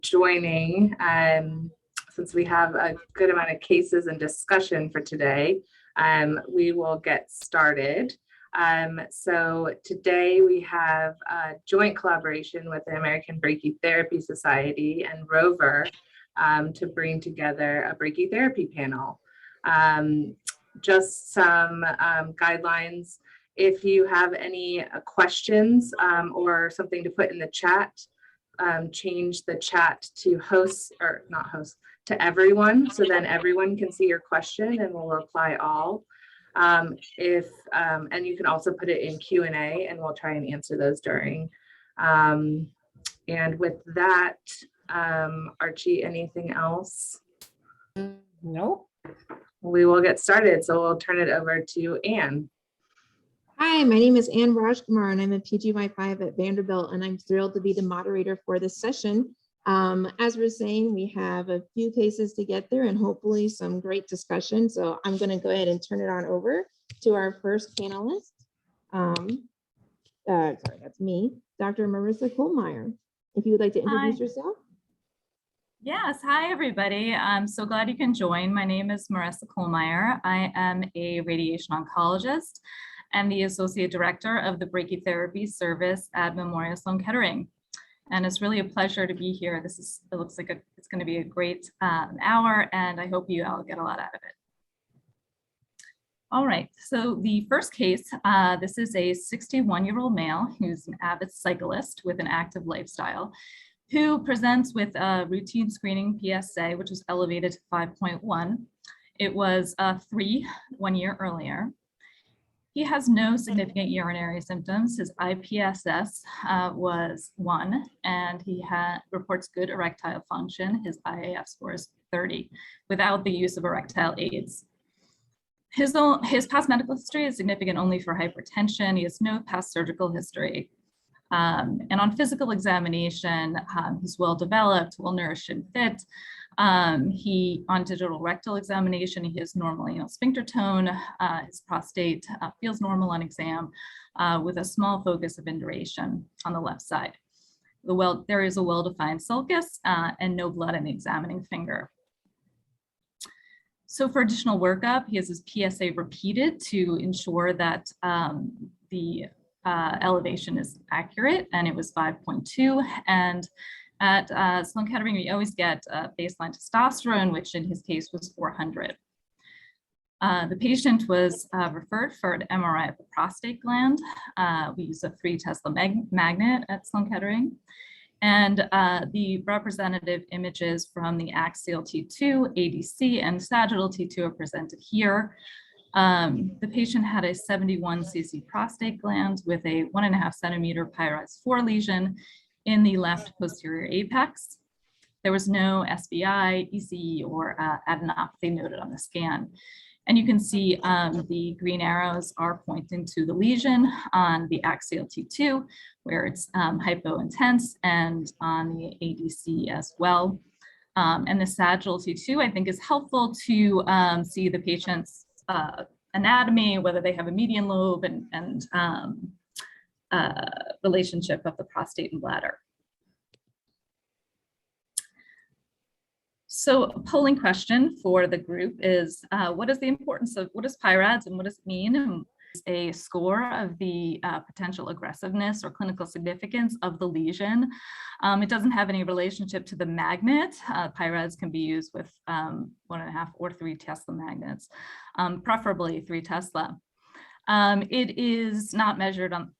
joining. Since we have a good amount of cases and discussion for today, we will get started. So today we have a joint collaboration with the American Brachytherapy Society and ROVER to bring together a brachytherapy panel. Just some guidelines. If you have any questions or something to put in the chat, change the chat to hosts, or not hosts, to everyone, so then everyone can see your question and we'll reply all. And you can also put it in Q&A and we'll try and answer those during. And with that, Archie, anything else? Nope. We will get started. So we'll turn it over to Anne. Hi, my name is Anne Rajkumar and I'm a PGY5 at Vanderbilt, and I'm thrilled to be the moderator for this session. As we're saying, we have a few cases to get there and hopefully some great discussion. So I'm going to go ahead and turn it on over to our first panelist. Sorry, that's me, Dr. Marissa Kohlmeyer. If you would like to introduce yourself. Yes, hi everybody. I'm so glad you can join. My name is Marissa Kohlmeyer. I am a radiation oncologist and the Associate Director of the Brachytherapy Service at Memorial Sloan Kettering. And it's really a pleasure to be here. It looks like it's going to be a great hour, and I hope you all get a lot out of it. All right, so the first case, this is a 61-year-old male who's an avid cyclist with an active lifestyle, who presents with a routine screening PSA, which was elevated to 5.1. It was 3 1 year earlier. He has no significant urinary symptoms. His IPSS was 1, and he reports good erectile function. His IAF score is 30 without the use of erectile aids. His past medical history is significant only for hypertension. He has no past surgical history. And on physical examination, he's well developed, well nourished and fit. On digital rectal examination, he has normal anal sphincter tone. His prostate feels normal on exam with a small focus of induration on the left side. There is a well-defined sulcus and no blood in the examining finger. So for additional workup, he has his PSA repeated to ensure that the elevation is accurate, and it was 5.2. And at Sloan Kettering, we always get baseline testosterone, which in his case was 400. The patient was referred for an MRI of the prostate gland. We use a 3 Tesla magnet at Sloan Kettering. And the representative images from the axial T2, ADC, and sagittal T2 are presented here. The patient had a 71 cc prostate gland with a 1.5 centimeter pyrize 4 lesion in the left posterior apex. There was no SBI, ECE, or adenopathy noted on the scan. And you can see the green arrows are pointing to the lesion on the axial T2, where it's hypointense, and on the ADC as well. And the sagittal T2, I think, is helpful to see the patient's anatomy, whether they have a median lobe and relationship of the prostate and bladder. So a polling question for the group is, what is the importance of, what is PIRADS and what does it mean? It's a score of the potential aggressiveness or clinical significance of the lesion. It doesn't have any relationship to the magnet. PIRADS can be used with 1.5 or 3 Tesla magnets, preferably 3 Tesla. It is not measured on,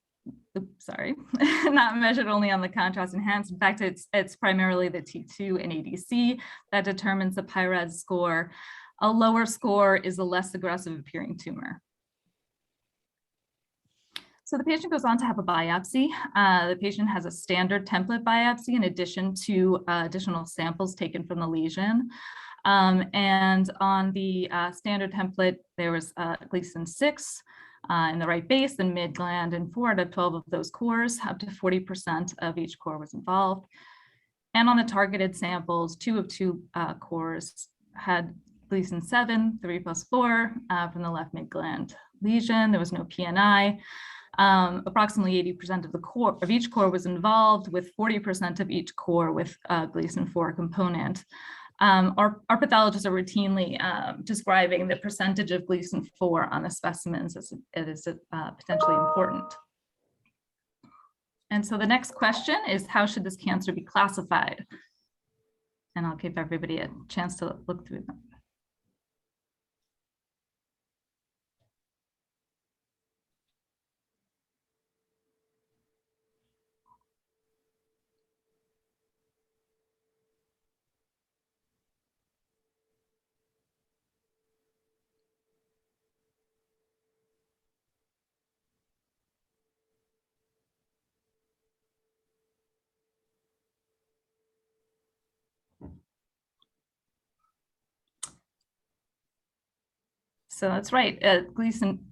not measured only on the contrast enhanced. In fact, it's primarily the T2 and ADC that determines the PIRADS score. A lower score is a less aggressive appearing tumor. So the patient goes on to have a biopsy. The patient has a standard template biopsy in addition to additional samples taken from the lesion. And on the standard template, there was Gleason 6 in the right base and mid gland, and 4 out of 12 of those cores, up to 40% of each core was involved. And on the targeted samples, 2 of 2 cores had Gleason 7, 3+4 from the left mid gland lesion. There was no PNI. Approximately 80% of the core of each core was involved, with 40% of each core with Gleason 4 component. Our pathologists are routinely describing the percentage of Gleason 4 on the specimens as it is potentially important. And so the next question is, how should this cancer be classified? And I'll give everybody a chance to look through them. So that's right, Gleason,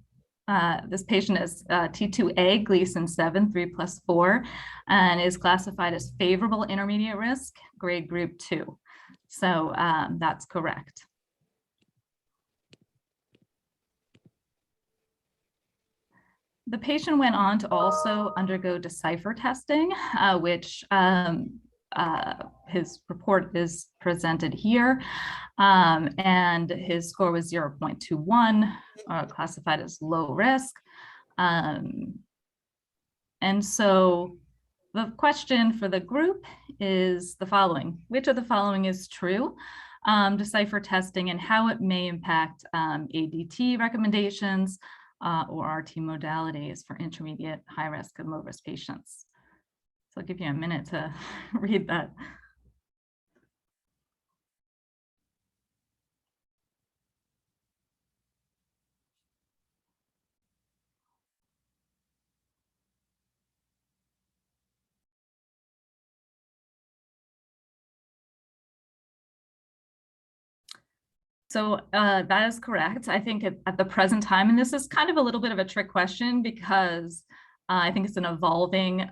this patient is T2A, Gleason 7, 3+4, and is classified as favorable intermediate risk, grade group 2. So that's correct. The patient went on to also undergo Decipher testing, which his report is presented here, and his score was 0.21, classified as low risk. And so the question for the group is the following: which of the following is true? Decipher testing and how it may impact ADT recommendations or RT modalities for intermediate, high risk, and low risk patients. So I'll give you a minute to read that. So that is correct. I think at the present time, and this is kind of a little bit of a trick question because I think it's an evolving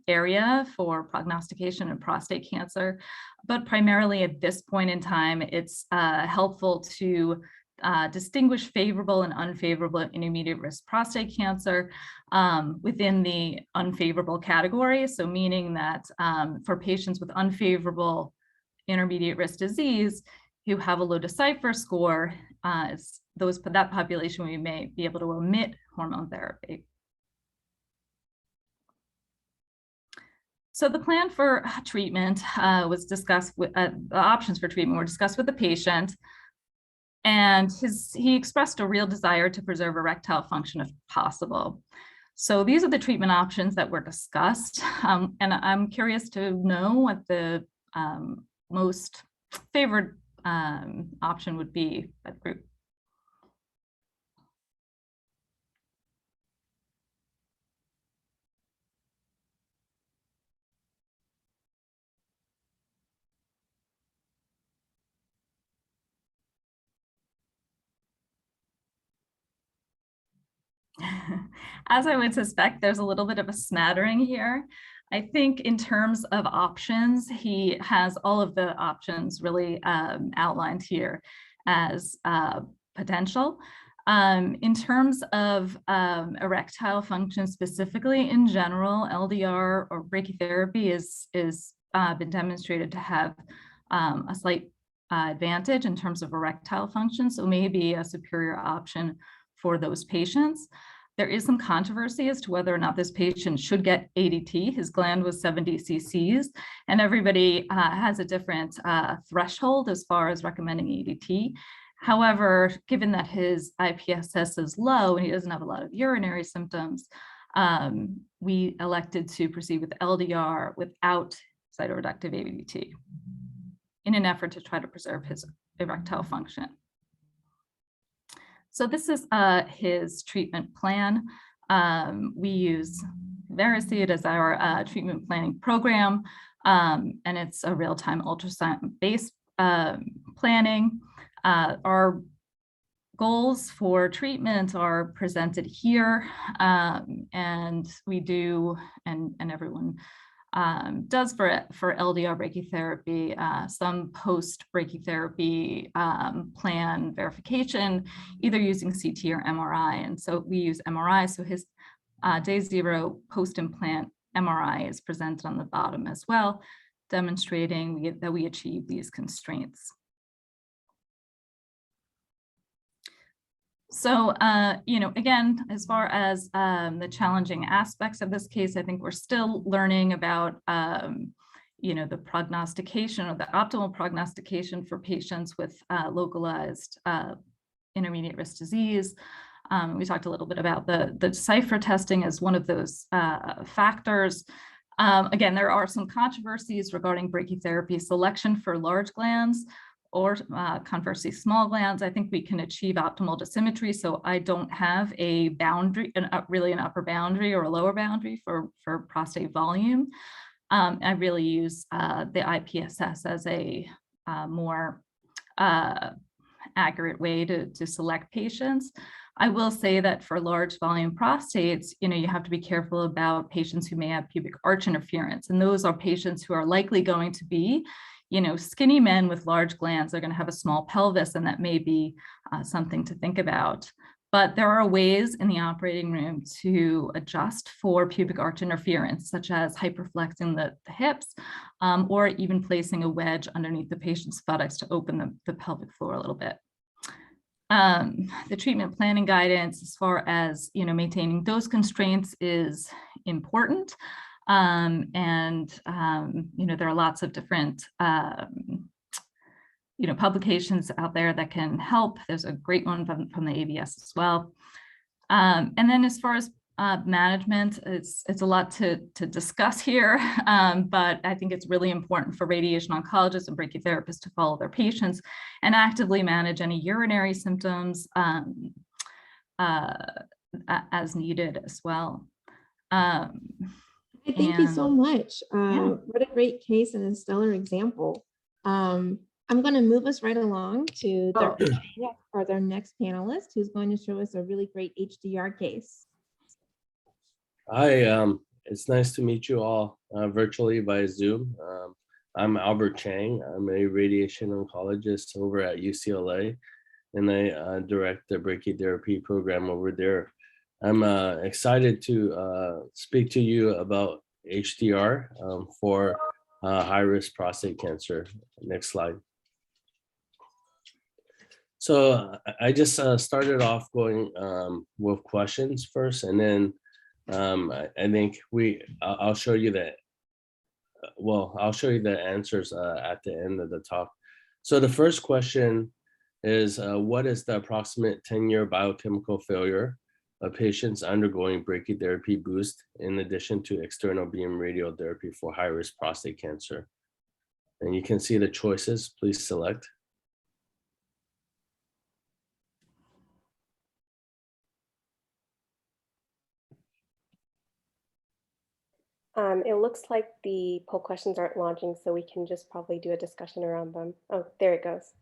area for prognostication in prostate cancer, but primarily at this point in time, it's helpful to distinguish favorable and unfavorable intermediate risk prostate cancer within the unfavorable category. So meaning that for patients with unfavorable intermediate risk disease who have a low Decipher score, that population, we may be able to omit hormone therapy. So the plan for treatment was discussed with the options for treatment were discussed with the patient, and he expressed a real desire to preserve erectile function if possible. So these are the treatment options that were discussed, and I'm curious to know what the most favored option would be by the group. As I would suspect, there's a little bit of a smattering here. I think in terms of options, he has all of the options really outlined here as potential. In terms of erectile function specifically, in general, LDR or brachytherapy is been demonstrated to have a slight advantage in terms of erectile function, so maybe a superior option for those patients. There is some controversy as to whether or not this patient should get ADT. His gland was 70 cc's, and everybody has a different threshold as far as recommending ADT. However, given that his IPSS is low and he doesn't have a lot of urinary symptoms, we elected to proceed with LDR without cytoreductive ADT in an effort to try to preserve his erectile function. So this is his treatment plan. We use Veriseed as our treatment planning program, and it's a real-time ultrasound-based planning. Our goals for treatment are presented here, and we do, and everyone does for LDR brachytherapy, some post-brachytherapy plan verification, either using CT or MRI. And so we use MRI. So his day 0 post-implant MRI is presented on the bottom as well, demonstrating that we achieve these constraints. So, again, as far as the challenging aspects of this case, I think we're still learning about, the prognostication or the optimal prognostication for patients with localized intermediate risk disease. We talked a little bit about the cipher testing as one of those factors. Again, there are some controversies regarding brachytherapy selection for large glands or conversely small glands. I think we can achieve optimal dosimetry, so I don't have a boundary, really an upper boundary or a lower boundary for prostate volume. I really use the IPSS as a more accurate way to select patients. I will say that for large volume prostates, you have to be careful about patients who may have pubic arch interference, and those are patients who are likely going to be skinny men with large glands. Are going to have a small pelvis, and that may be something to think about. But there are ways in the operating room to adjust for pubic arch interference, such as hyperflexing the hips, or even placing a wedge underneath the patient's buttocks to open the pelvic floor a little bit. The treatment planning guidance, as far as maintaining dose constraints, is important. There are lots of different publications out there that can help. There's a great one from the ABS as well. And then as far as management, it's a lot to discuss here, but I think it's really important for radiation oncologists and brachytherapists to follow their patients and actively manage any urinary symptoms as needed as well. Thank you so much. Yeah. What a great case and a stellar example. I'm going to move us right along to our next panelist, who's going to show us a really great HDR case. Hi, it's nice to meet you all virtually by Zoom. I'm Albert Chang. I'm a radiation oncologist over at UCLA, and I direct the brachytherapy program over there. I'm excited to speak to you about HDR for high-risk prostate cancer. Next slide. So I just started off going with questions first, and then I think I'll show you that. Well, I'll show you the answers at the end of the talk. So the first question is, what is the approximate 10-year biochemical failure of patients undergoing brachytherapy boost in addition to external beam radiotherapy for high-risk prostate cancer? And you can see the choices. Please select. It looks like the poll questions aren't launching, so we can just probably do a discussion around them. Oh, there it goes.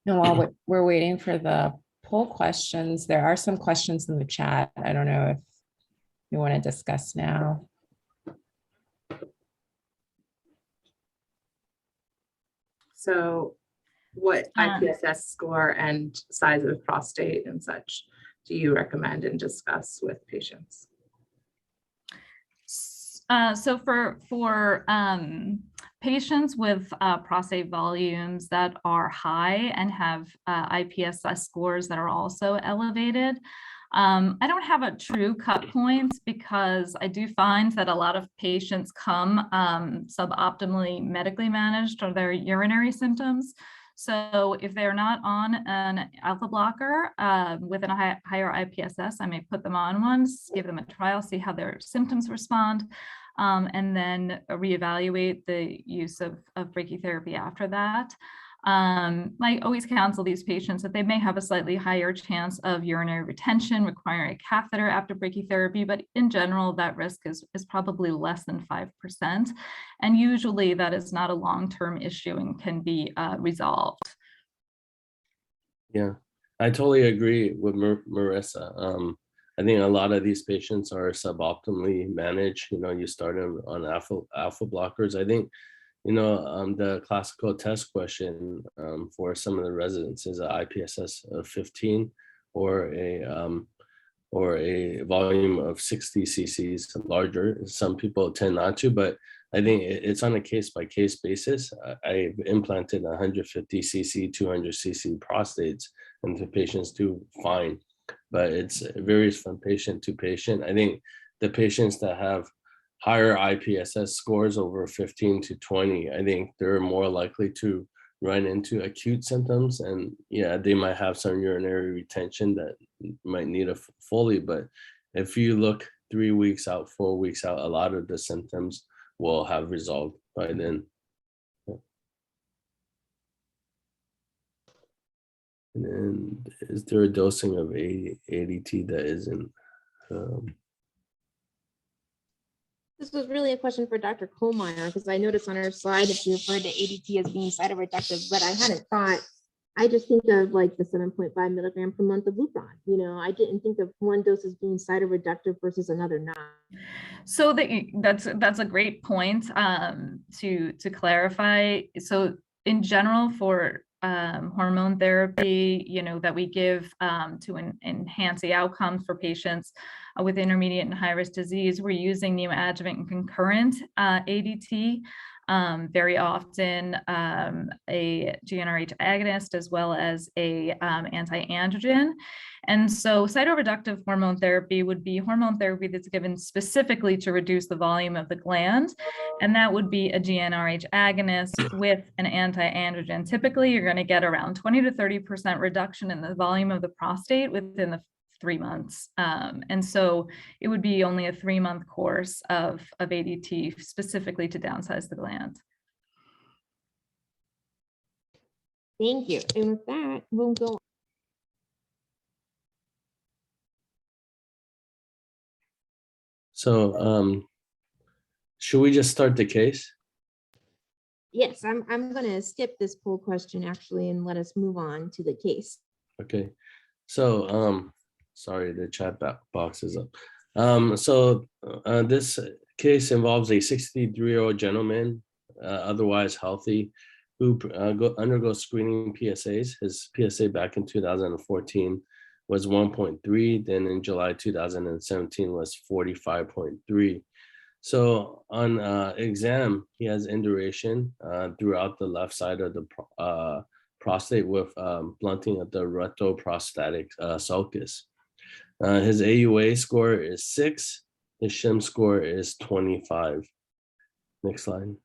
And while we're waiting for the poll questions, there are some questions in the chat. I don't know if you want to discuss now. So what IPSS score and size of prostate and such do you recommend and discuss with patients? So for patients with prostate volumes that are high and have IPSS scores that are also elevated, I don't have a true cut point, because I do find that a lot of patients come suboptimally medically managed or their urinary symptoms. So if they're not on an alpha blocker with a higher IPSS, I may put them on one, give them a trial, see how their symptoms respond, and then reevaluate the use of brachytherapy after that. I always counsel these patients that they may have a slightly higher chance of urinary retention requiring a catheter after brachytherapy, but in general, that risk is probably less than 5%. And usually that is not a long-term issue and can be resolved. Yeah, I totally agree with Marissa. I think a lot of these patients are suboptimally managed. You know, you start them on alpha blockers. I think, you know, the classical test question for some of the residents is an IPSS of 15 or a volume of 60 cc's larger. Some people tend not to, but I think it's on a case-by-case basis. I've implanted 150 cc, 200 cc prostates, and the patients do fine, but it varies from patient to patient. I think the patients that have higher IPSS scores over 15 to 20, I think they're more likely to run into acute symptoms, and yeah, they might have some urinary retention that might need a Foley, but if you look 3 weeks out, 4 weeks out, a lot of the symptoms will have resolved by then. And then is there a dosing of ADT that isn't? This was really a question for Dr. Kohlmeyer, because I noticed on our slide that you referred to ADT as being cytoreductive, but I hadn't thought, I just think of like the 7.5 milligram per month of Lupron. You know, I didn't think of one dose as being cytoreductive versus another not. So that's a great point to clarify. So in general, for hormone therapy, you know, that we give to enhance the outcomes for patients with intermediate and high risk disease, we're using neoadjuvant and concurrent ADT. Very often a GnRH agonist as well as a anti-androgen. And so cytoreductive hormone therapy would be hormone therapy that's given specifically to reduce the volume of the gland. And that would be a GnRH agonist with an anti-androgen. Typically, you're going to get around 20 to 30% reduction in the volume of the prostate within the 3 months. And so it would be only a 3-month course of ADT specifically to downsize the gland. Thank you. And with that, we'll go. So should we just start the case? Yes, I'm going to skip this poll question actually and let us move on to the case. Okay. So sorry, the chat box is up. So this case involves a 63-year-old gentleman, otherwise healthy, who undergoes screening PSAs. His PSA back in 2014 was 1.3. Then in July 2017 was 45.3. So on exam, he has induration throughout the left side of the prostate with blunting of the retroprostatic sulcus. His AUA score is 6. His shim score is 25. Next slide.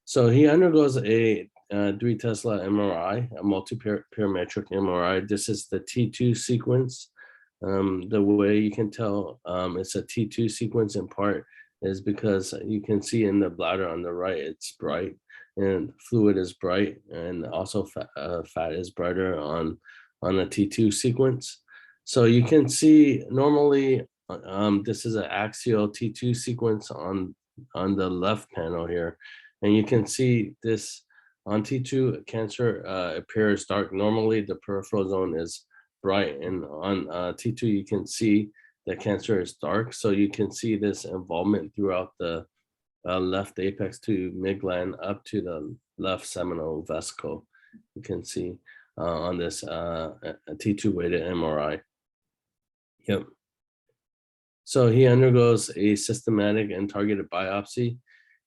So he undergoes a 3 Tesla MRI, a multi-parametric MRI. This is the T2 sequence. The way you can tell it's a T2 sequence in part is because you can see in the bladder on the right, it's bright and fluid is bright, and also fat is brighter on a T2 sequence. So you can see normally this is an axial T2 sequence on the left panel here, and you can see this on T2 cancer appears dark. Normally the peripheral zone is bright, and on T2 you can see the cancer is dark. So you can see this involvement throughout the left apex to midgland up to the left seminal vesicle. You can see on this T2 weighted MRI. Yep. So he undergoes a systematic and targeted biopsy.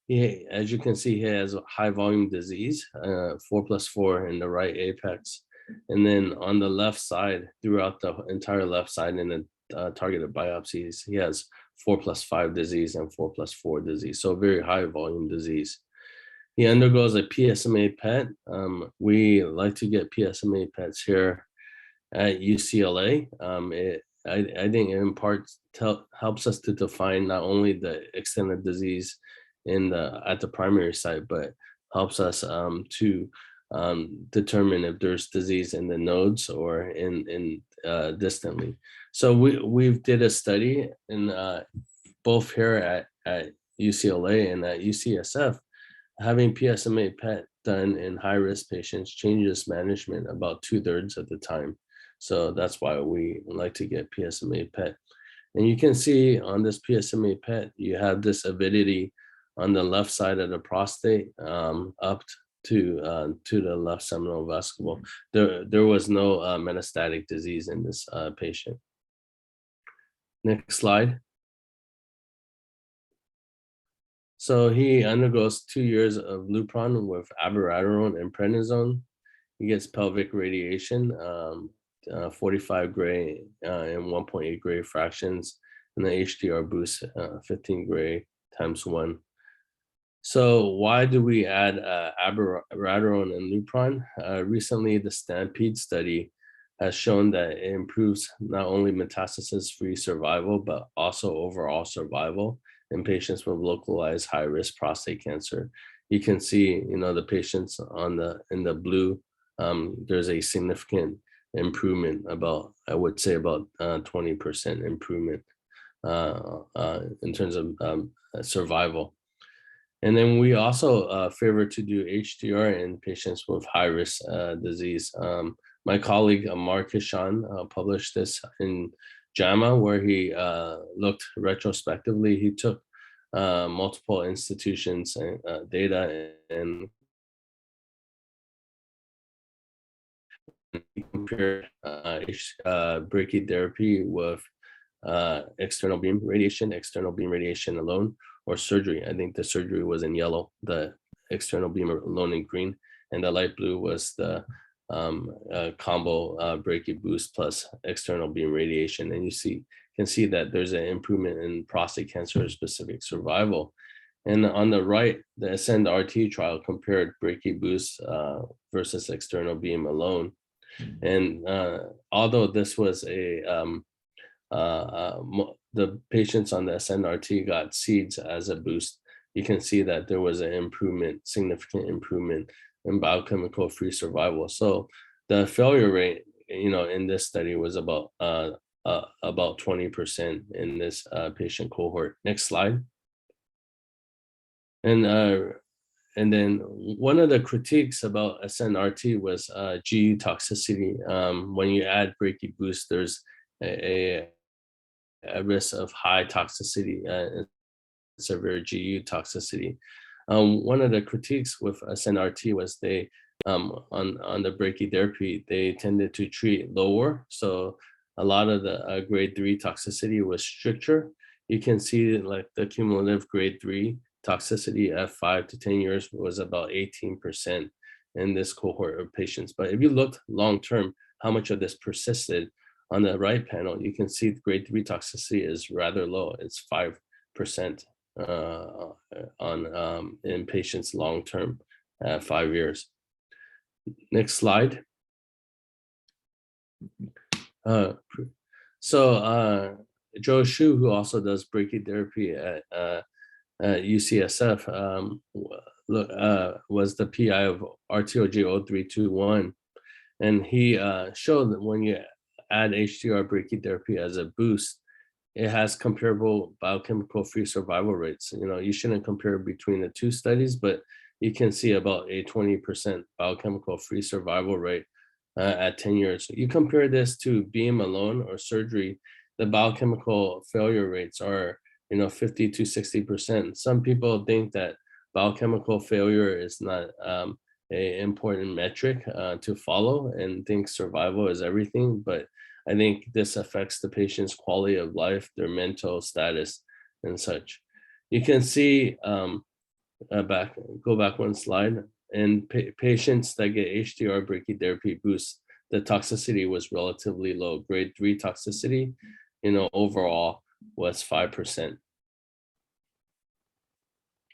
He, as you can see, he has high volume disease, 4+4 in the right apex. And then on the left side, throughout the entire left side in the targeted biopsies, he has 4+5 disease and 4+4 disease. So very high volume disease. He undergoes a PSMA PET. We like to get PSMA PETs here at UCLA. I think it in part helps us to define not only the extent of disease at the primary site, but helps us to determine if there's disease in the nodes or in distantly. So we've did a study in both here at UCLA and at UCSF. Having PSMA PET done in high-risk patients changes management about 2/3 of the time. So that's why we like to get PSMA PET. And you can see on this PSMA PET, you have this avidity on the left side of the prostate up to the left seminal vesicle. There was no metastatic disease in this patient. Next slide. So he undergoes 2 years of Lupron with abiraterone and prednisone. He gets pelvic radiation, 45 gray and 1.8 gray fractions, and the HDR boost 15 gray times 1. So why do we add abiraterone and Lupron? Recently, the Stampede study has shown that it improves not only metastasis-free survival, but also overall survival in patients with localized high-risk prostate cancer. You can see, the patients in the blue, there's a significant improvement, I would say about 20% improvement in terms of survival. And then we also favor to do HDR in patients with high-risk disease. My colleague Mark Kishan published this in JAMA, where he looked retrospectively. He took multiple institutions and data and compared brachytherapy with external beam radiation alone, or surgery. I think the surgery was in yellow, the external beam alone in green, and the light blue was the combo brachy boost plus external beam radiation. And you can see that there's an improvement in prostate cancer specific survival. And on the right, the Ascend RT trial compared brachy boost versus external beam alone. And although this was the patients on the Ascend RT got seeds as a boost, you can see that there was an improvement, significant improvement in biochemical free survival. So the failure rate, in this study was about 20% in this patient cohort. Next slide. And then one of the critiques about Ascend RT was GU toxicity. When you add brachy boost, there's a risk of high toxicity, severe GU toxicity. One of the critiques with Ascend RT was they, on the brachytherapy, they tended to treat lower. So a lot of the grade 3 toxicity was stricter. You can see like the cumulative grade 3 toxicity at 5 to 10 years was about 18% in this cohort of patients. But if you look long-term, how much of this persisted, on the right panel, you can see grade 3 toxicity is rather low. It's 5% in patients long-term at 5 years. Next slide. So Joe Shu, who also does brachytherapy at UCSF, was the PI of RTOG 0321, and he showed that when you add HDR brachytherapy as a boost, it has comparable biochemical free survival rates. You shouldn't compare between the two studies, but you can see about a 20% biochemical free survival rate at 10 years. You compare this to beam alone or surgery, the biochemical failure rates are 50 to 60%. Some people think that biochemical failure is not an important metric to follow and think survival is everything, but I think this affects the patient's quality of life, their mental status and such. You can see, go back one slide, and patients that get HDR brachytherapy boost, the toxicity was relatively low. Grade 3 toxicity, overall was 5%.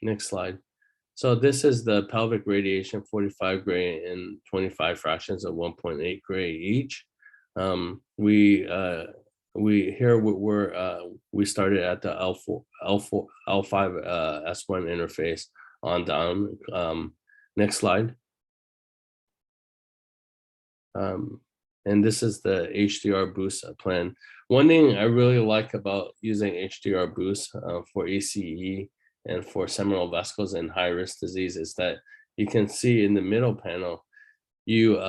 Next slide. So this is the pelvic radiation, 45 gray and 25 fractions of 1.8 gray each. We started at the L5S1 interface on down. Next slide. And this is the HDR boost plan. One thing I really like about using HDR boost for ACE and for seminal vesicles and high risk disease is that you can see in the middle panel, you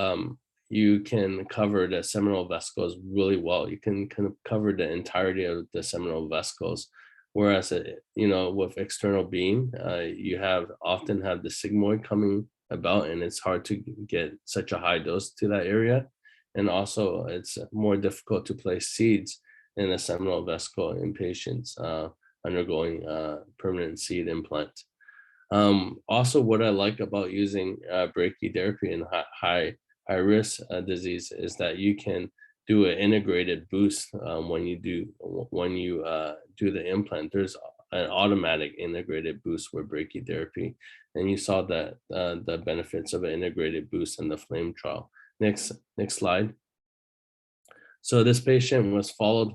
you can cover the seminal vesicles really well. You can kind of cover the entirety of the seminal vesicles. Whereas, with external beam, you often have the sigmoid coming about, and it's hard to get such a high dose to that area. And also, it's more difficult to place seeds in a seminal vesicle in patients undergoing permanent seed implant. Also, what I like about using brachytherapy in high risk disease is that you can do an integrated boost when you do the implant. There's an automatic integrated boost with brachytherapy, and you saw that the benefits of an integrated boost in the FLAME trial. Next slide. So this patient was followed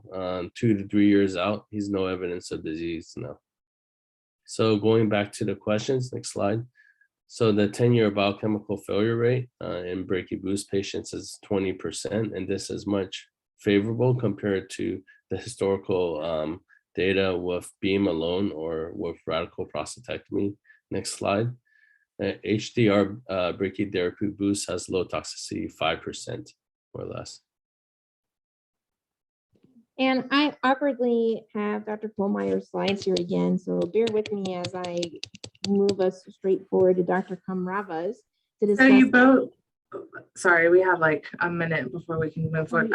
2 to 3 years out. He's no evidence of disease now. So going back to the questions, next slide. So the 10-year biochemical failure rate in brachyboost patients is 20%, and this is much favorable compared to the historical data with beam alone or with radical prostatectomy. Next slide. HDR brachytherapy boost has low toxicity, 5% or less. And I awkwardly have Dr. Kohlmeier's slides here again, so bear with me as I move us straight forward to Dr. Kamrava's to discuss. So you both, sorry, we have like a minute before we can move forward.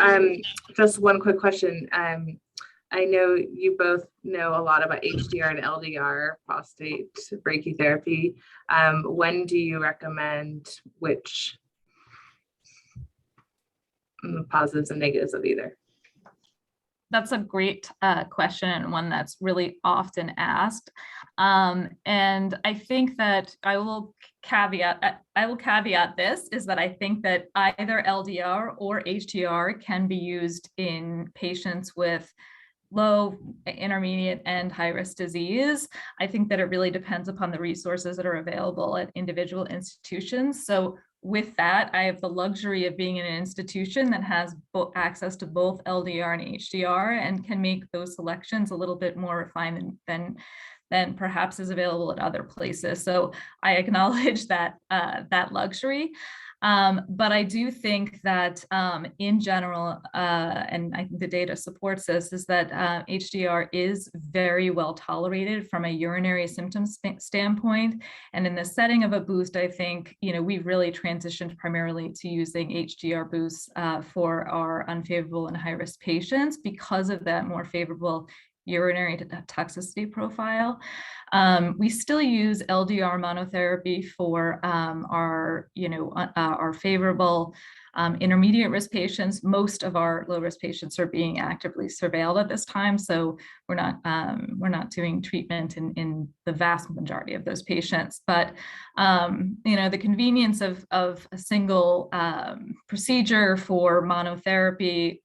Just one quick question. I know you both know a lot about HDR and LDR prostate brachytherapy. When do you recommend which positives and negatives of either? That's a great question, and one that's really often asked. And I think that I will caveat this is that I think that either LDR or HDR can be used in patients with low, intermediate, and high-risk disease. I think that it really depends upon the resources that are available at individual institutions. So with that, I have the luxury of being in an institution that has access to both LDR and HDR and can make those selections a little bit more refined than perhaps is available at other places. So I acknowledge that that luxury. But I do think that in general, and I think the data supports this, is that HDR is very well tolerated from a urinary symptoms standpoint. And in the setting of a boost, I think, we've really transitioned primarily to using HDR boosts for our unfavorable and high-risk patients because of that more favorable urinary toxicity profile. We still use LDR monotherapy for our favorable intermediate risk patients. Most of our low risk patients are being actively surveilled at this time, so we're not doing treatment in the vast majority of those patients. But the convenience of a single procedure for monotherapy,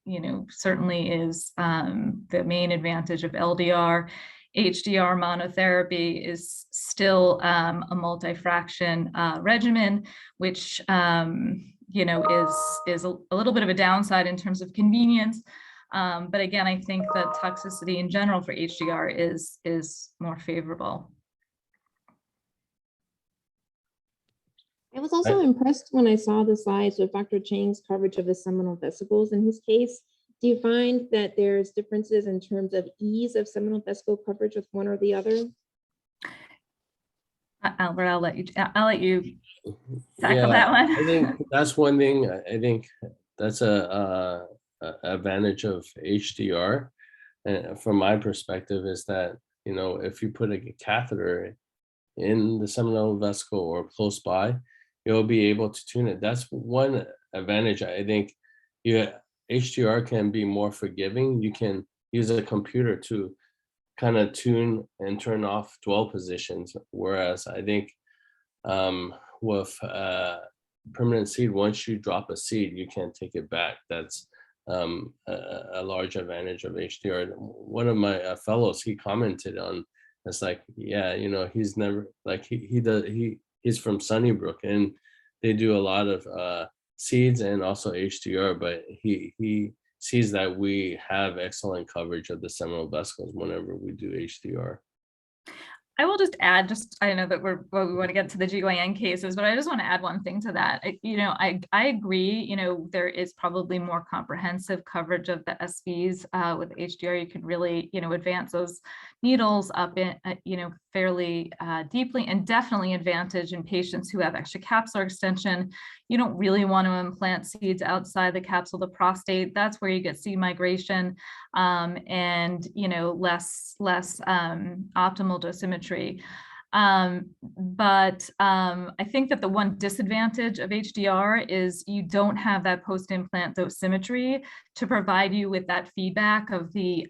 certainly is the main advantage of LDR. HDR monotherapy is still a multi-fraction regimen, which is a little bit of a downside in terms of convenience. But again, I think that toxicity in general for HDR is more favorable. I was also impressed when I saw the slides with Dr. Chang's coverage of the seminal vesicles in his case. Do you find that there's differences in terms of ease of seminal vesicle coverage with one or the other? Albert, I'll let you tackle that one. I think that's one thing. I think that's a advantage of HDR. And from my perspective is that, if you put a catheter in the seminal vesicle or close by, you'll be able to tune it. That's one advantage. I think HDR can be more forgiving. You can use a computer to kind of tune and turn off dwell positions. Whereas I think with permanent seed, once you drop a seed, you can't take it back. That's a large advantage of HDR. One of my fellows, he commented on, it's like, he's never, like he's from Sunnybrook and they do a lot of seeds and also HDR, but he sees that we have excellent coverage of the seminal vesicles whenever we do HDR. I will just add, I know that we want to get to the GYN cases, but I just want to add one thing to that. I agree, there is probably more comprehensive coverage of the SVs with HDR. You could really, advance those needles up in, fairly deeply, and definitely advantage in patients who have extracapsular extension. You don't really want to implant seeds outside the capsule of the prostate. That's where you get seed migration and, less optimal dosimetry. But I think that the one disadvantage of HDR is you don't have that post-implant dosimetry to provide you with that feedback of the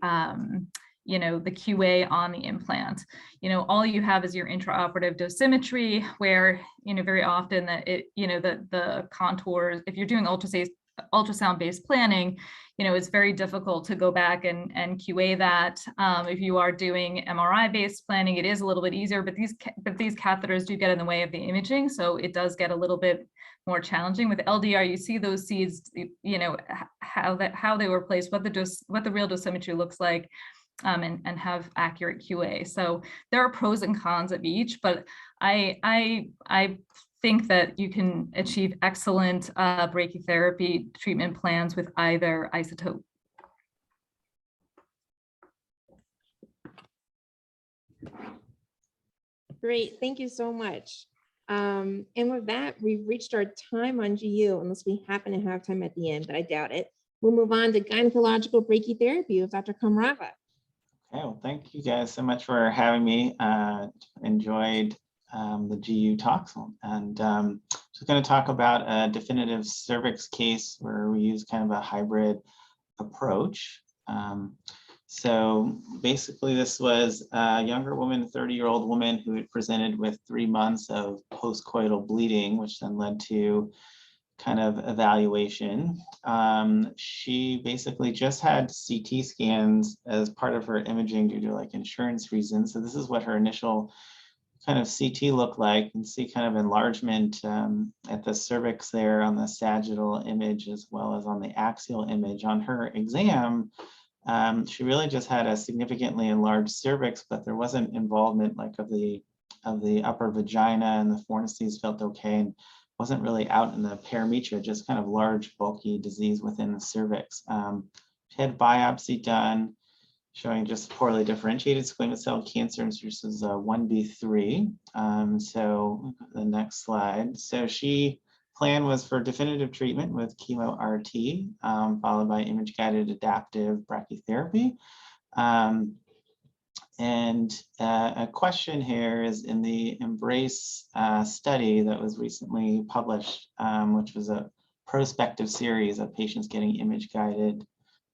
the QA on the implant. All you have is your intraoperative dosimetry, where very often that the contours, if you're doing ultrasound-based planning, it's very difficult to go back and QA that. If you are doing MRI-based planning, it is a little bit easier, but these catheters do get in the way of the imaging, so it does get a little bit more challenging. With LDR, you see those seeds, how they were placed, what the real dosimetry looks like, and have accurate QA. So there are pros and cons of each, but I think that you can achieve excellent brachytherapy treatment plans with either isotope. Great, thank you so much. And with that, we've reached our time on GU, unless we happen to have time at the end, but I doubt it. We'll move on to gynecological brachytherapy with Dr. Kamrava. Okay, well, thank you guys so much for having me. Enjoyed the GU talks, and just going to talk about a definitive cervix case where we use kind of a hybrid approach. So basically, this was a younger woman, 30-year-old woman, who had presented with 3 months of postcoital bleeding, which then led to kind of evaluation. She basically just had CT scans as part of her imaging due to like insurance reasons. So this is what her initial kind of CT looked like. You can see kind of enlargement at the cervix there on the sagittal image, as well as on the axial image. On her exam, she really just had a significantly enlarged cervix, but there wasn't involvement like of the upper vagina, and the fornices felt okay, and wasn't really out in the parametria, just kind of large, bulky disease within the cervix. She had biopsy done showing just poorly differentiated squamous cell cancer, and this is 1B3. So the next slide. So plan was for definitive treatment with chemo RT, followed by image-guided adaptive brachytherapy. And a question here is, in the Embrace study that was recently published, which was a prospective series of patients getting image-guided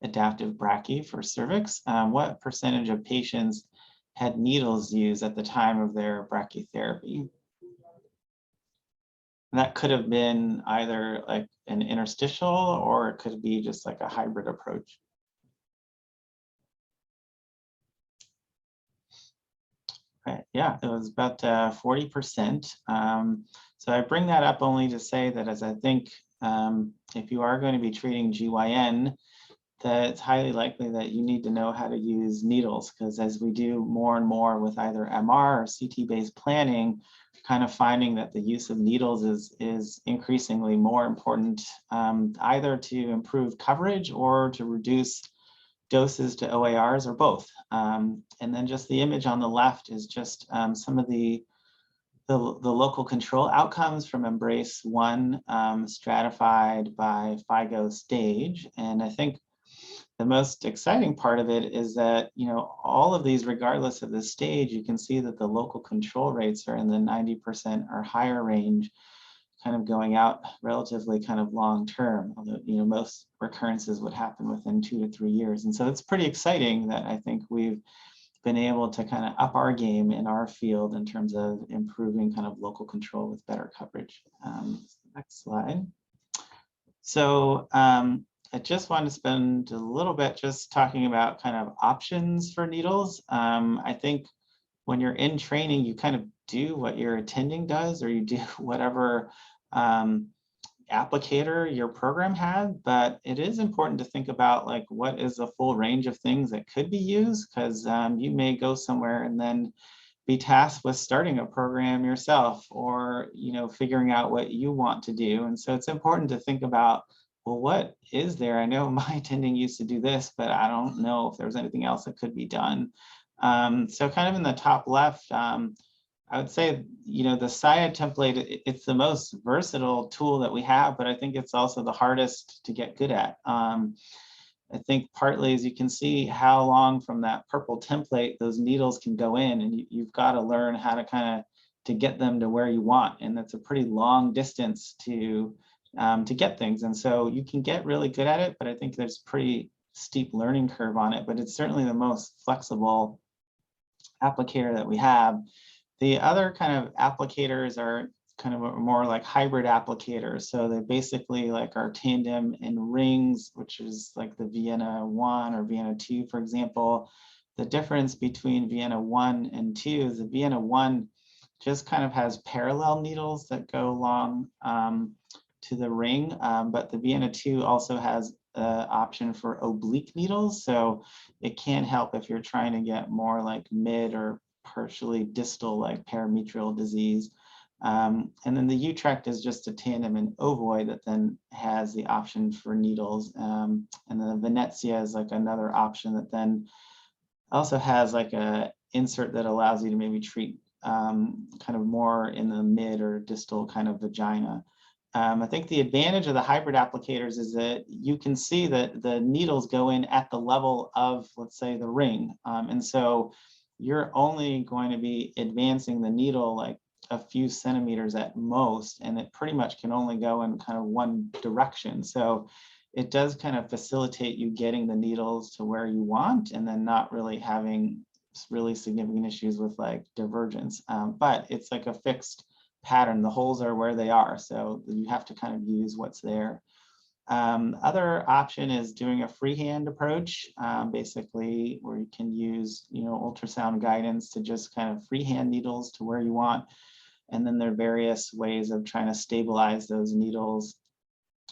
adaptive brachy for cervix, what percentage of patients had needles used at the time of their brachytherapy? And that could have been either like an interstitial, or it could be just like a hybrid approach. Right. Yeah, it was about 40%. So I bring that up only to say that, as I think if you are going to be treating GYN, that it's highly likely that you need to know how to use needles, because as we do more and more with either MR or CT-based planning, kind of finding that the use of needles is increasingly more important, either to improve coverage or to reduce doses to OARs, or both. And then just the image on the left is just some of the local control outcomes from Embrace 1, stratified by FIGO stage. And I think the most exciting part of it is that, all of these, regardless of the stage, you can see that the local control rates are in the 90% or higher range, kind of going out relatively kind of long term, although most recurrences would happen within 2 to 3 years. And so it's pretty exciting that I think we've been able to kind of up our game in our field in terms of improving kind of local control with better coverage. Next slide. So I just want to spend a little bit just talking about kind of options for needles. I think when you're in training, you kind of do what your attending does, or you do whatever applicator your program had, but it is important to think about like what is the full range of things that could be used, because you may go somewhere and then be tasked with starting a program yourself, or, you know, figuring out what you want to do. And so it's important to think about, well, what is there? I know my attending used to do this, but I don't know if there's anything else that could be done. So kind of in the top left, I would say, you know, the SIAD template, it's the most versatile tool that we have, but I think it's also the hardest to get good at. I think partly, as you can see how long from that purple template those needles can go in, and you've got to learn how to kind of to get them to where you want. And that's a pretty long distance to get things. And so you can get really good at it, but I think there's a pretty steep learning curve on it, but it's certainly the most flexible applicator that we have. The other kind of applicators are kind of more like hybrid applicators. So they basically like our tandem and rings, which is like the Vienna 1 or Vienna 2, for example. The difference between Vienna 1 and 2 is the Vienna 1 just kind of has parallel needles that go along to the ring, but the Vienna 2 also has an option for oblique needles. So it can help if you're trying to get more like mid or partially distal, like parametrial disease. And then the Utrecht is just a tandem and ovoid that then has the option for needles. And the Venezia is like another option that then also has like a insert that allows you to maybe treat kind of more in the mid or distal kind of vagina. I think the advantage of the hybrid applicators is that you can see that the needles go in at the level of, let's say, the ring. And so you're only going to be advancing the needle like a few centimeters at most, and it pretty much can only go in kind of one direction. So it does kind of facilitate you getting the needles to where you want, and then not really having really significant issues with like divergence. But it's like a fixed pattern. The holes are where they are, so you have to kind of use what's there. Other option is doing a freehand approach, basically where you can use, you know, ultrasound guidance to just kind of freehand needles to where you want. And then there are various ways of trying to stabilize those needles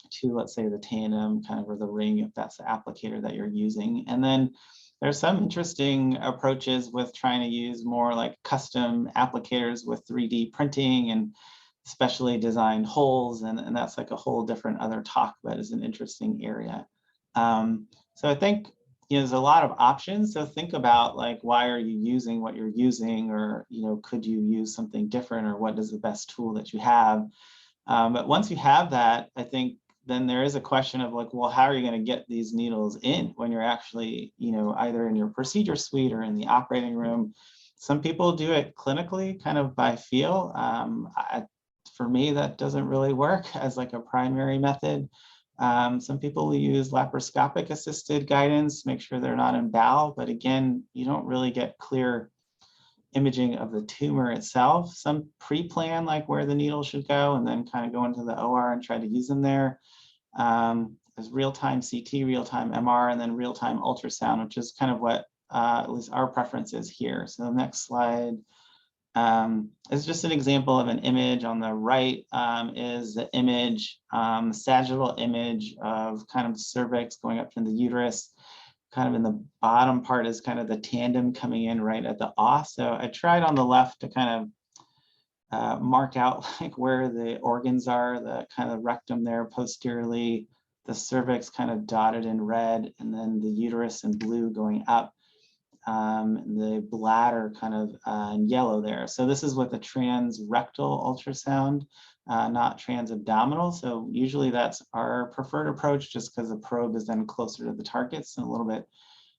to, let's say, the tandem kind of, or the ring, if that's the applicator that you're using. And then there's some interesting approaches with trying to use more like custom applicators with 3D printing and specially designed holes, and that's like a whole different other talk, but is an interesting area. So I think, you know, there's a lot of options. So think about like, why are you using what you're using, or, you know, could you use something different, or what is the best tool that you have? But once you have that, I think then there is a question of like, well, how are you going to get these needles in when you're actually, you know, either in your procedure suite or in the operating room? Some people do it clinically, kind of by feel. For me, that doesn't really work as like a primary method. Some people will use laparoscopic assisted guidance, make sure they're not in bowel, but again, you don't really get clear imaging of the tumor itself. Some pre-plan like where the needle should go, and then kind of go into the OR and try to use them there. There's real-time CT, real-time MR, and then real-time ultrasound, which is kind of what at least our preference is here. So the next slide is just an example of an image. On the right is the image, sagittal image of kind of cervix going up to the uterus. Kind of in the bottom part is kind of the tandem coming in right at the os. So I tried on the left to kind of mark out like where the organs are, the kind of rectum there posteriorly, the cervix kind of dotted in red, and then the uterus in blue going up. The bladder kind of in yellow there. So this is with a transrectal ultrasound, not transabdominal. So usually that's our preferred approach, just because the probe is then closer to the targets and a little bit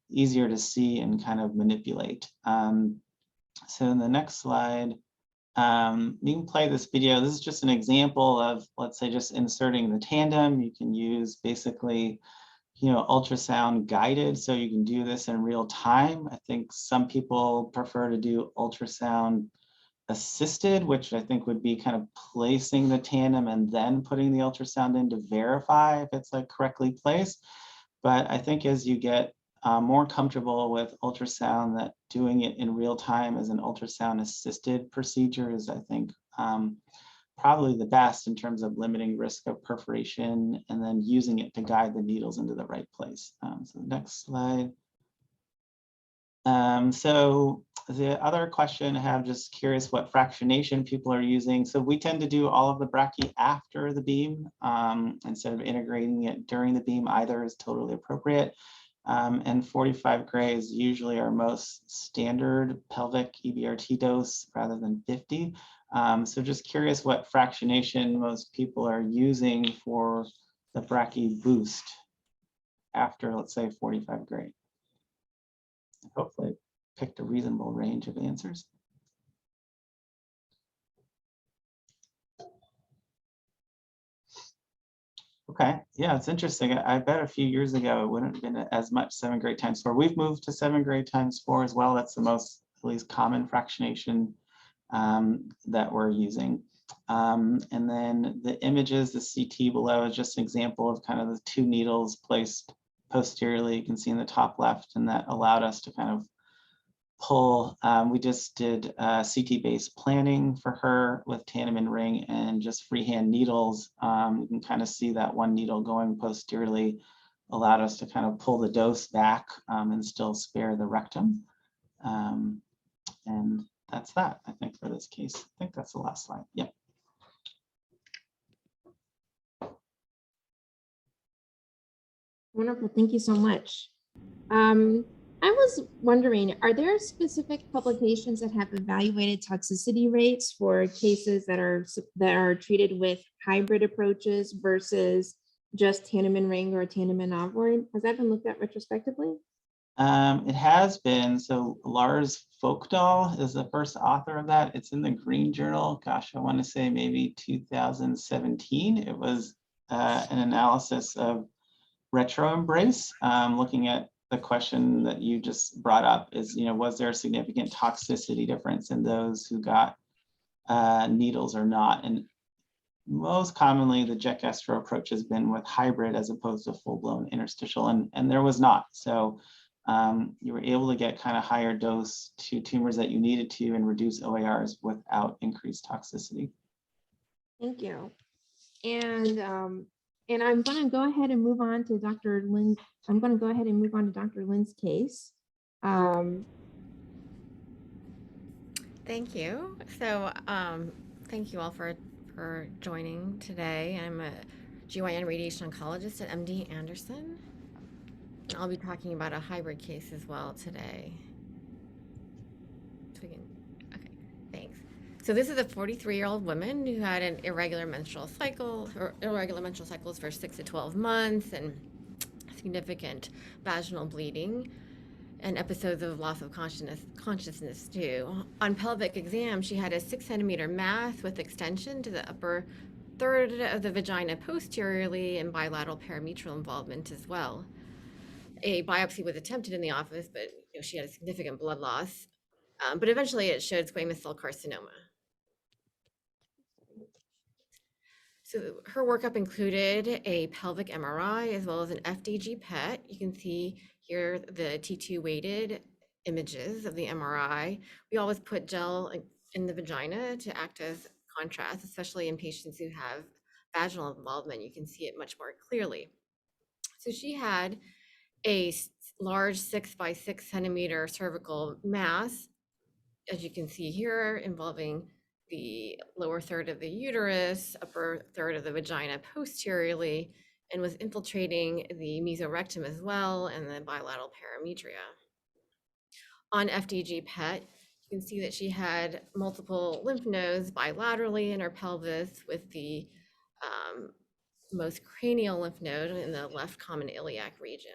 easier to see and kind of manipulate. So in the next slide, you can play this video. This is just an example of, let's say, just inserting the tandem. You can use basically, you know, ultrasound guided, so you can do this in real time. I think some people prefer to do ultrasound assisted, which I think would be kind of placing the tandem and then putting the ultrasound in to verify if it's like correctly placed. But I think as you get more comfortable with ultrasound, that doing it in real time as an ultrasound assisted procedure is, I think, probably the best in terms of limiting risk of perforation and then using it to guide the needles into the right place. So the next slide. So the other question, I have just curious what fractionation people are using. So we tend to do all of the brachy after the beam instead of integrating it during the beam. Either is totally appropriate. And 45 gray is usually our most standard pelvic EBRT dose rather than 50. So just curious what fractionation most people are using for the brachy boost after, let's say, 45 gray. Hopefully picked a reasonable range of answers. Okay, yeah, it's interesting. I bet a few years ago it wouldn't have been as much 7 gray times 4. We've moved to 7 gray times 4 as well. That's the most, at least, common fractionation that we're using. And then the images, the CT below is just an example of kind of the 2 needles placed posteriorly. You can see in the top left, and that allowed us to kind of pull. We just did CT-based planning for her with Tanneman ring and just freehand needles. You can kind of see that one needle going posteriorly allowed us to kind of pull the dose back and still spare the rectum. And that's that, I think, for this case. I think that's the last slide. Yep. Wonderful, thank you so much. I was wondering, are there specific publications that have evaluated toxicity rates for cases that are treated with hybrid approaches versus just Tanneman ring or Tanneman ovoid? Has that been looked at retrospectively? It has been. So Lars Folkdahl is the first author of that. It's in the Green Journal. Gosh, I want to say maybe 2017. It was an analysis of retroembrace, looking at the question that you just brought up is, was there a significant toxicity difference in those who got needles or not? And most commonly, the Jekestro approach has been with hybrid as opposed to full-blown interstitial, and there was not. So you were able to get kind of higher dose to tumors that you needed to and reduce OARs without increased toxicity. Thank you. And I'm going to go ahead and move on to Dr. Lynn. I'm going to go ahead and move on to Dr. Lynn's case. Thank you. So thank you all for joining today. I'm a GYN radiation oncologist at MD Anderson. And I'll be talking about a hybrid case as well today. So okay, thanks. So this is a 43-year-old woman who had an irregular menstrual cycle, or irregular menstrual cycles for 6 to 12 months, and significant vaginal bleeding and episodes of loss of consciousness too. On pelvic exam, she had a 6-centimeter mass with extension to the upper third of the vagina posteriorly and bilateral perimetral involvement as well. A biopsy was attempted in the office, but she had a significant blood loss. But eventually it showed squamous cell carcinoma. So her workup included a pelvic MRI as well as an FDG PET. You can see here the T2 weighted images of the MRI. We always put gel in the vagina to act as contrast, especially in patients who have vaginal involvement. You can see it much more clearly. So she had a large 6 by 6 centimeter cervical mass, as you can see here, involving the lower third of the uterus, upper third of the vagina posteriorly, and was infiltrating the mesorectum as well and the bilateral parametria. On FDG PET, you can see that she had multiple lymph nodes bilaterally in her pelvis, with the most cranial lymph node in the left common iliac region.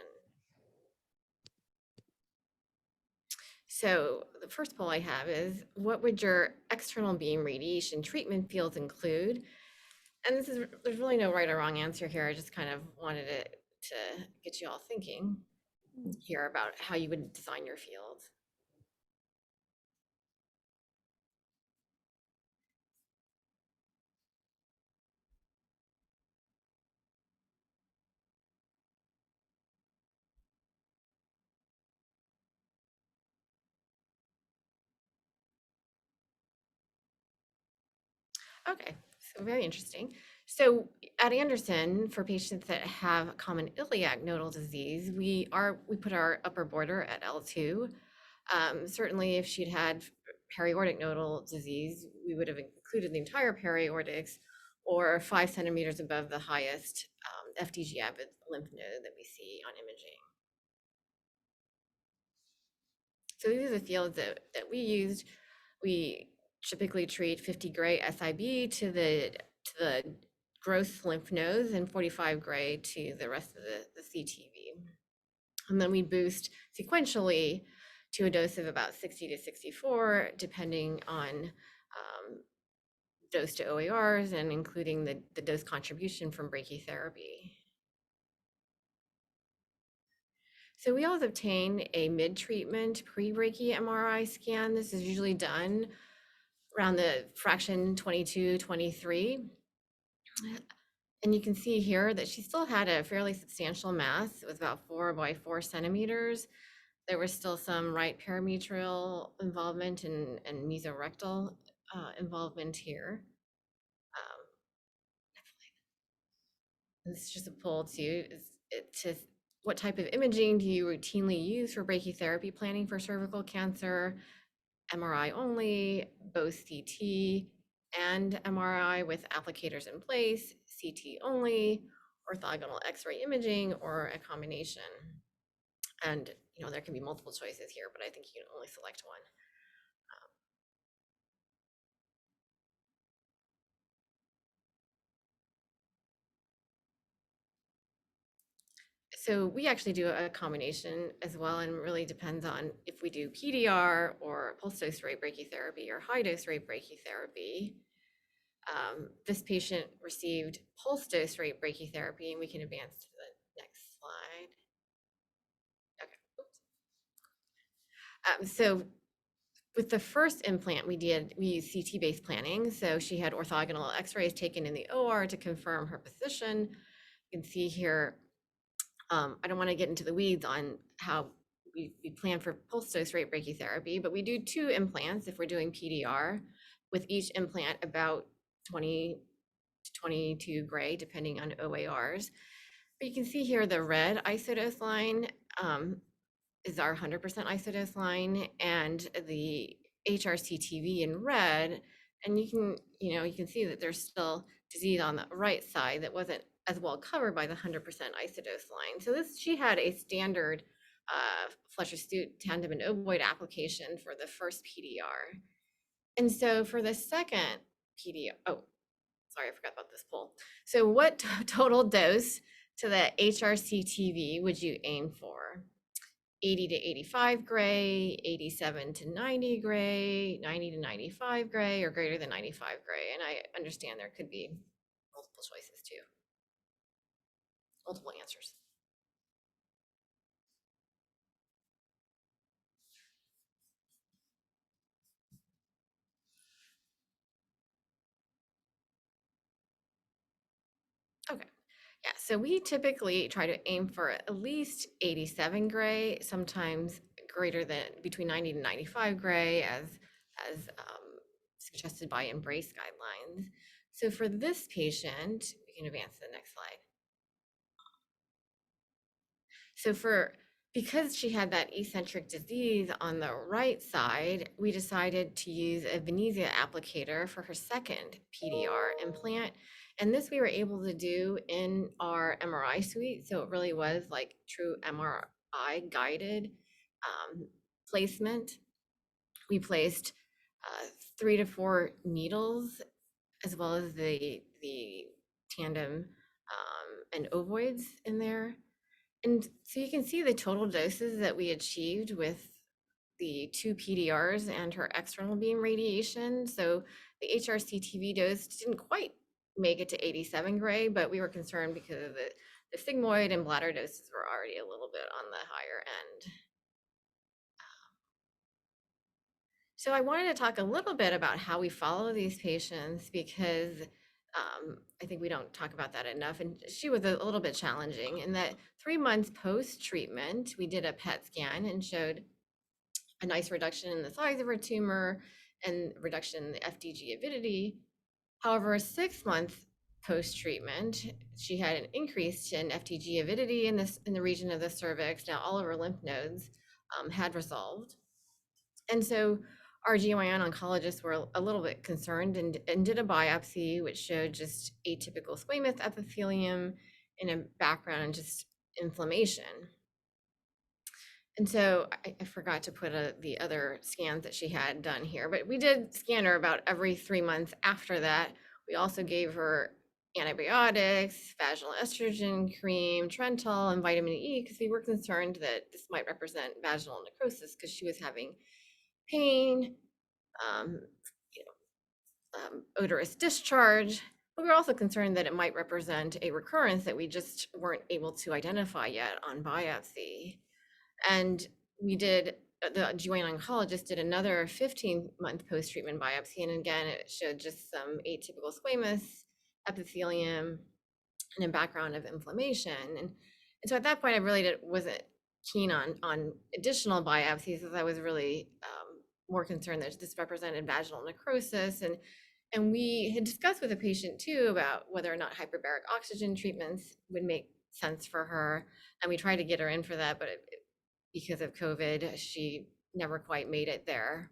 So the first poll I have is, what would your external beam radiation treatment fields include? And there's really no right or wrong answer here. I just kind of wanted it to get you all thinking here about how you would design your field. Okay, so very interesting. So at Anderson, for patients that have common iliac nodal disease, we put our upper border at L2. Certainly, if she'd had periaortic nodal disease, we would have included the entire periaortics or 5 centimeters above the highest FDG avid lymph node that we see on imaging. So these are the fields that we used. We typically treat 50 gray SIB to the gross lymph nodes and 45 gray to the rest of the CTV. And then we boost sequentially to a dose of about 60 to 64, depending on dose to OARs and including the dose contribution from brachytherapy. So we always obtain a mid-treatment pre-brachy MRI scan. This is usually done around the fraction 22, 23. And you can see here that she still had a fairly substantial mass. It was about 4 by 4 centimeters. There was still some right parametrial involvement and mesorectal involvement here. This is just a poll to what type of imaging do you routinely use for brachytherapy planning for cervical cancer? MRI only, both CT and MRI with applicators in place, CT only, orthogonal X-ray imaging, or a combination. And there can be multiple choices here, but I think you can only select one. So we actually do a combination as well, and really depends on if we do PDR or pulse dose rate brachytherapy or high dose rate brachytherapy. This patient received pulse dose rate brachytherapy, and we can advance to the next slide. Okay. Oops. So with the first implant we used CT-based planning. So she had orthogonal X-rays taken in the OR to confirm her position. You can see here, I don't want to get into the weeds on how we plan for pulse dose rate brachytherapy, but we do 2 implants if we're doing PDR, with each implant about 20 to 22 gray, depending on OARs. But you can see here the red isodose line is our 100% isodose line, and the HRCTV in red. And you can see that there's still disease on the right side that wasn't as well covered by the 100% isodose line. So she had a standard Fletcher-Stute tandem and ovoid application for the first PDR. And so for the second PDR, sorry, I forgot about this poll. So what total dose to the HRCTV would you aim for? 80 to 85 gray, 87 to 90 gray, 90 to 95 gray, or greater than 95 gray? And I understand there could be multiple choices too, multiple answers. Okay. Yeah, so we typically try to aim for at least 87 gray, sometimes greater than between 90 to 95 gray, as suggested by Embrace guidelines. So for this patient, we can advance to the next slide. So because she had that eccentric disease on the right side, we decided to use a Venezia applicator for her second PDR implant. And this we were able to do in our MRI suite. So it really was like true MRI guided placement. We placed 3 to 4 needles, as well as the tandem and ovoids in there. And so you can see the total doses that we achieved with the 2 PDRs and her external beam radiation. So the HRCTV dose didn't quite make it to 87 gray, but we were concerned because of the sigmoid and bladder doses were already a little bit on the higher end. So I wanted to talk a little bit about how we follow these patients, because I think we don't talk about that enough. And she was a little bit challenging in that 3 months post-treatment, we did a PET scan and showed a nice reduction in the size of her tumor and reduction in the FDG avidity. However, 6 months post-treatment, she had an increase in FDG avidity in the region of the cervix. Now all of her lymph nodes had resolved. And so our GYN oncologists were a little bit concerned and did a biopsy, which showed just atypical squamous epithelium in a background and just inflammation. And so I forgot to put the other scans that she had done here, but we did scan her about every 3 months after that. We also gave her antibiotics, vaginal estrogen cream, Trental, and vitamin E, because we were concerned that this might represent vaginal necrosis because she was having pain, you know, odorous discharge. But we were also concerned that it might represent a recurrence that we just weren't able to identify yet on biopsy. And we did, the GYN oncologist did another 15-month post-treatment biopsy. And again, it showed just some atypical squamous epithelium and a background of inflammation. And so at that point, I really wasn't keen on additional biopsies, as I was really more concerned that this represented vaginal necrosis. And we had discussed with the patient too about whether or not hyperbaric oxygen treatments would make sense for her. And we tried to get her in for that, but because of COVID, she never quite made it there.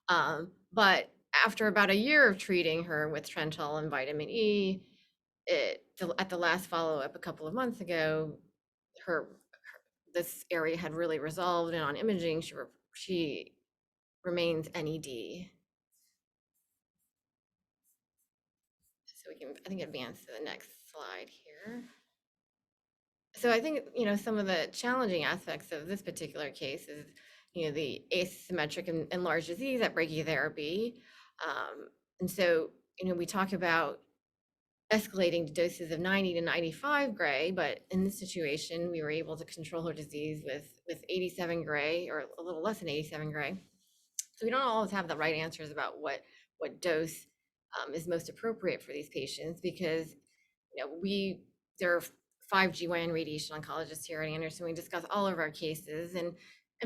But after about a year of treating her with Trental and vitamin E, at the last follow-up a couple of months ago, this area had really resolved, and on imaging, she remains NED. So we can, I think, advance to the next slide here. So I think, some of the challenging aspects of this particular case is, the asymmetric and large disease at brachytherapy. And so, we talk about escalating to doses of 90 to 95 gray, but in this situation, we were able to control her disease with 87 gray, or a little less than 87 gray. So we don't always have the right answers about what dose is most appropriate for these patients, because there are 5 GYN radiation oncologists here at Anderson. We discuss all of our cases, and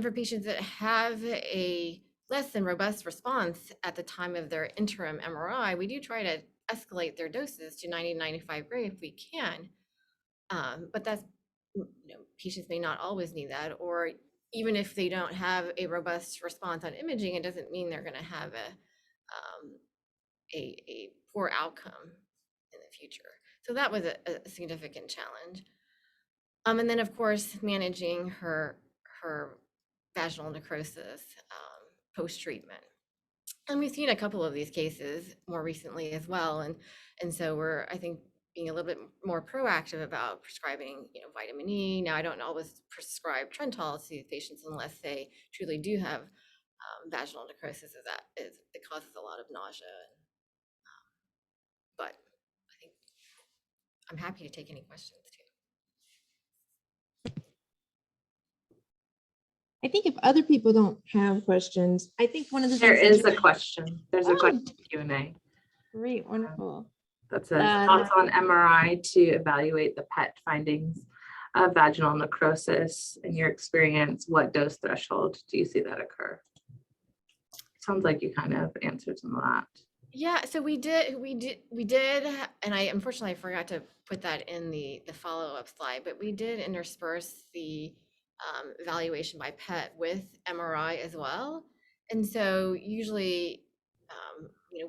for patients that have a less than robust response at the time of their interim MRI, we do try to escalate their doses to 90 to 95 gray if we can. But that's, patients may not always need that, or even if they don't have a robust response on imaging, it doesn't mean they're going to have a poor outcome in the future. So that was a significant challenge. And then, of course, managing her vaginal necrosis post-treatment. And we've seen a couple of these cases more recently as well. And so we're, I think, being a little bit more proactive about prescribing, vitamin E. Now, I don't always prescribe Trental to patients unless they truly do have vaginal necrosis, it causes a lot of nausea. But I think I'm happy to take any questions too. I think if other people don't have questions, I think one of the There things is a question. There's a question Q&A. Great, wonderful. That says, thoughts on MRI to evaluate the PET findings of vaginal necrosis. In your experience, what dose threshold do you see that occur? Sounds like you kind of answered some of that. Yeah, so we did, and I unfortunately forgot to put that in the follow-up slide, but we did intersperse the evaluation by PET with MRI as well. And so usually,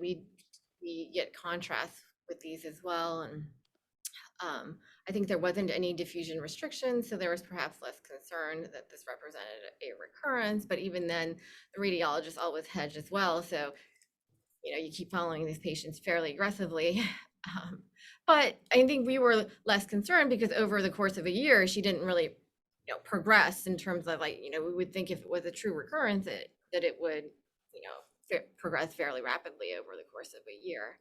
we get contrast with these as well. And I think there wasn't any diffusion restrictions, so there was perhaps less concern that this represented a recurrence, but even then, the radiologists always hedge as well. So you keep following these patients fairly aggressively. But I think we were less concerned because over the course of a year, she didn't really, progress in terms of we would think if it was a true recurrence that it would, progress fairly rapidly over the course of a year.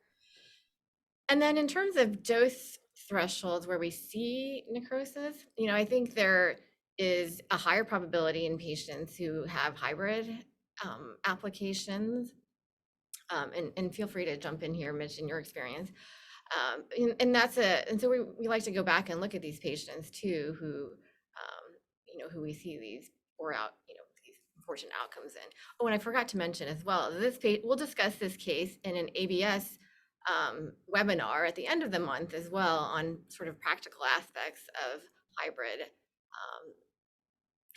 And then in terms of dose thresholds where we see necrosis, I think there is a higher probability in patients who have hybrid applications. And feel free to jump in here, Mitch, in your experience. And so we like to go back and look at these patients too, who we see these these unfortunate outcomes in. Oh, and I forgot to mention as well, we'll discuss this case in an ABS webinar at the end of the month as well on sort of practical aspects of hybrid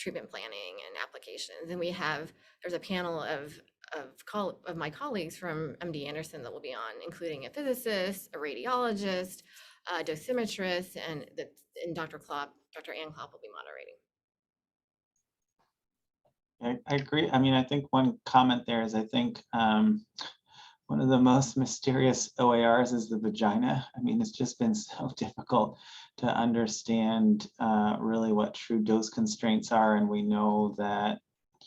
treatment planning and applications. And there's a panel of my colleagues from MD Anderson that will be on, including a physicist, a radiologist, a dosimetrist, and Dr. Ann Klopp will be moderating. I agree. I mean, I think one comment there is I think one of the most mysterious OARs is the vagina. I mean, it's just been so difficult to understand really what true dose constraints are. And we know that,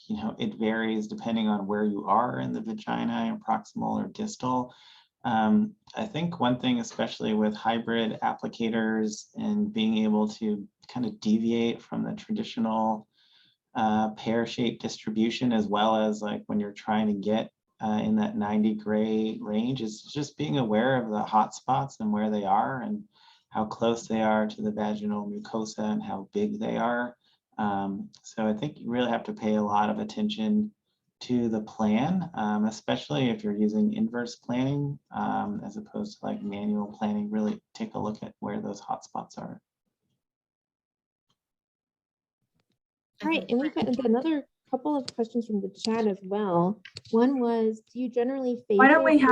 you know, it varies depending on where you are in the vagina, proximal or distal. I think one thing, especially with hybrid applicators and being able to kind of deviate from the traditional pear-shaped distribution, as well as like when you're trying to get in that 90 gray range, is just being aware of the hot spots and where they are and how close they are to the vaginal mucosa and how big they are. So I think you really have to pay a lot of attention to the plan, especially if you're using inverse planning as opposed to like manual planning. Really take a look at where those hot spots are. All right, and we've got another couple of questions from the chat as well. One was, do you generally favor? Why don't we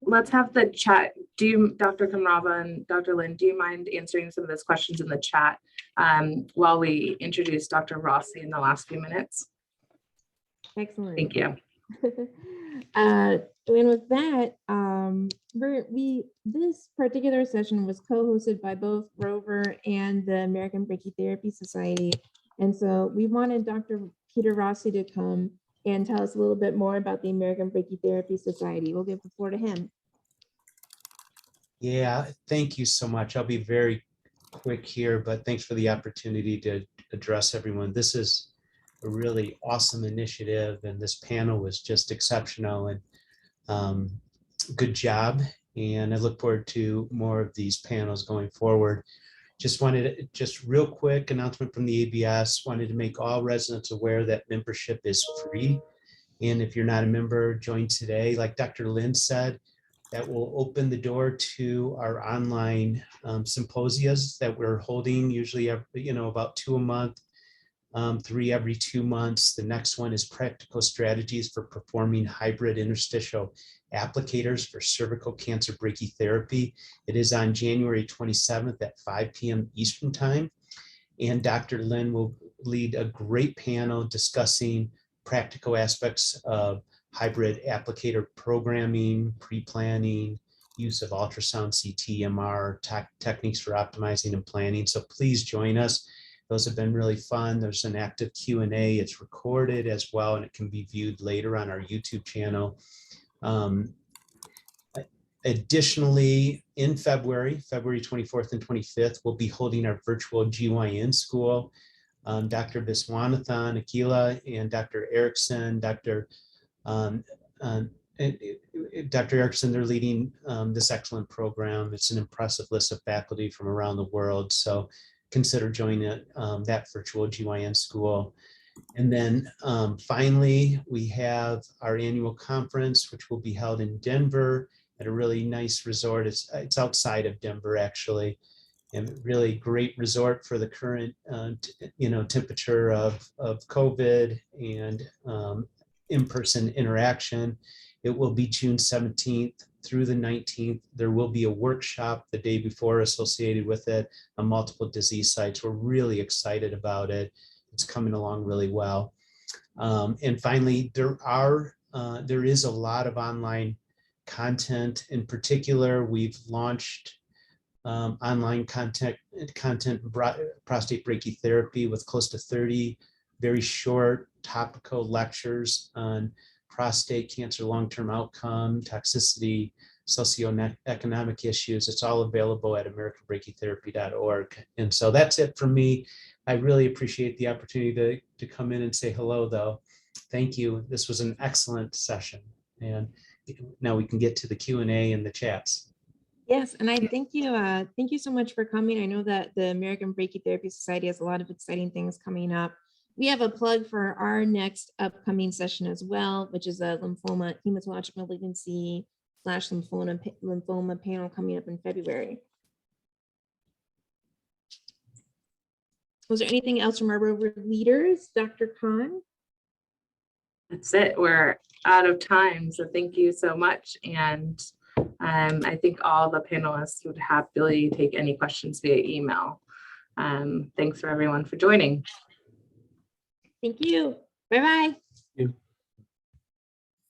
let's have the chat. Dr. Kamrava and Dr. Lynn, do you mind answering some of those questions in the chat while we introduce Dr. Rossi in the last few minutes? Excellent. Thank you. And with that, this particular session was co-hosted by both Rover and the American Brachytherapy Society. And so we wanted Dr. Peter Rossi to come and tell us a little bit more about the American Brachytherapy Society. We'll give the floor to him. Yeah, thank you so much. I'll be very quick here, but thanks for the opportunity to address everyone. This is a really awesome initiative, and this panel was just exceptional, and good job. And I look forward to more of these panels going forward. Just real quick announcement from the ABS, wanted to make all residents aware that membership is free. And if you're not a member, join today. Like Dr. Lynn said, that will open the door to our online symposias that we're holding, usually about 2 a month, 3 every 2 months. The next one is practical strategies for performing hybrid interstitial applicators for cervical cancer brachytherapy. It is on January 27th at 5 p.m. Eastern time. And Dr. Lynn will lead a great panel discussing practical aspects of hybrid applicator programming, pre-planning, use of ultrasound, CT, MR, techniques for optimizing and planning. So please join us. Those have been really fun. There's an active Q&A. It's recorded as well, and it can be viewed later on our YouTube channel. Additionally, in February 24th and 25th, we'll be holding our virtual GYN school. Dr. Viswanathan, Akila, and Dr. Erickson, Dr. Erickson, they're leading this excellent program. It's an impressive list of faculty from around the world. So consider joining that virtual GYN school. And then finally, we have our annual conference, which will be held in Denver at a really nice resort. It's outside of Denver, actually, and really great resort for the current, temperature of COVID and in-person interaction. It will be June 17th through the 19th. There will be a workshop the day before associated with it on multiple disease sites. We're really excited about it. It's coming along really well. And finally, there is a lot of online content. In particular, we've launched online content prostate brachytherapy with close to 30 very short topical lectures on prostate cancer long-term outcome, toxicity, socioeconomic issues. It's all available at americanbrachytherapy.org. And so that's it for me. I really appreciate the opportunity to come in and say hello, though. Thank you. This was an excellent session. And now we can get to the Q&A and the chats. Yes, and I thank you so much for coming. I know that the American Brachytherapy Society has a lot of exciting things coming up. We have a plug for our next upcoming session as well, which is a lymphoma, hematologic malignancy / lymphoma panel coming up in February. Was there anything else from our rover leaders? Dr. Khan? That's it. We're out of time. So thank you so much. And I think all the panelists would happily take any questions via email. Thanks for everyone for joining. Thank you. Bye-bye. You.